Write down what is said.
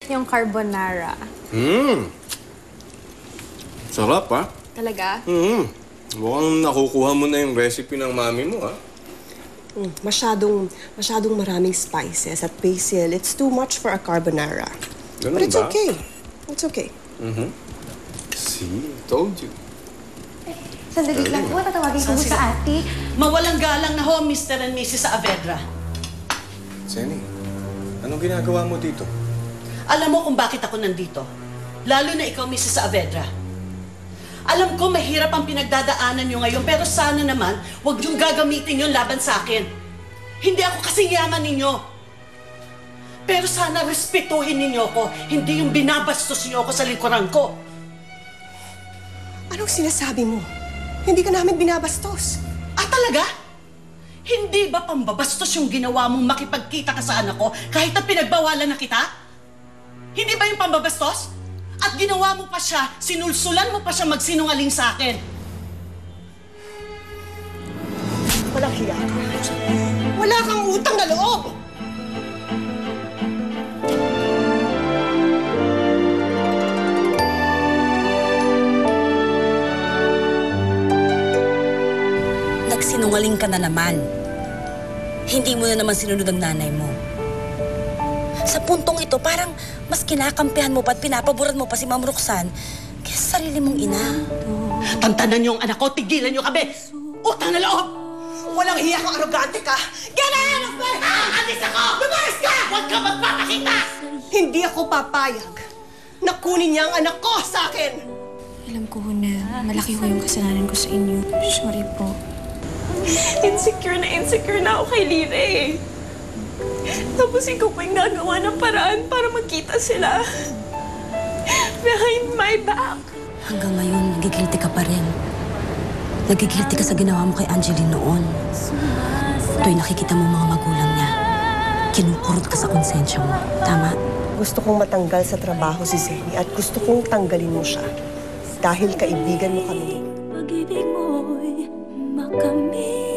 Yung carbonara. Sarap, ha? Talaga? Mukhang nakukuha mo na yung recipe ng mami mo, ha? Masyadong maraming spices at basil. It's too much for a carbonara. Ganun But it's ba? okay. It's okay. See, told you. Sandali lang po, tatawagin ko sa ate. Mawalang galang na ho, Mr. and Mrs. Saavedra. Senny, anong ginagawa mo dito? Alam mo kung bakit ako nandito. Lalo na ikaw, Mrs. Saavedra. Alam ko mahirap ang pinagdadaanan nyo ngayon, pero sana naman, huwag niyong gagamitin yun laban sa akin. Hindi ako kasing yaman ninyo. Pero sana respetuhin ninyo ko, hindi yung binabastos niyo ako sa likuran ko. Anong sinasabi mo? Hindi ka namin binabastos. Ah, talaga? Hindi ba pambabastos yung ginawa mong makipagkita ka sa anak ko kahit na pinagbawalan na kita? Hindi ba yung pambabastos? At ginawa mo pa siya, sinulsulan mo pa siya magsinungaling sa akin. Walang hiya ka. Wala kang utang na loob! Nagsinungaling ka na naman. Hindi mo na naman sinunod ang nanay mo. Sa puntong ito, parang mas kinakampihan mo pa at pinapaboran mo pa si Ma'am Roxanne kaysa sarili mong ina. Tantanan niyo ang anak ko, tigilan niyo kami! Utang na loob! Walang hiya kang arrogante ka! Get out of my house! Alis ako! Lumayas ka! Huwag ka magpapakita! Hindi ako papayag na kunin niya ang anak ko sa akin! Alam ko na malaki ho yung kasalanan ko sa inyo. Sorry po. Insecure na ako kay Lina eh. Tapos ikaw pa yung gagawa ng paraan para magkita sila. Behind my back. Hanggang ngayon, nagigilty ka pa rin. Nagigilty ka sa ginawa mo kay Angeline noon. Tuwing nakikita mo mga magulang niya, kinukurot ka sa konsensya mo. Tama? Gusto kong matanggal sa trabaho si Zenny at gusto kong tanggalin mo siya. Dahil kaibigan mo kami. Pag-ibig mo'y makamit.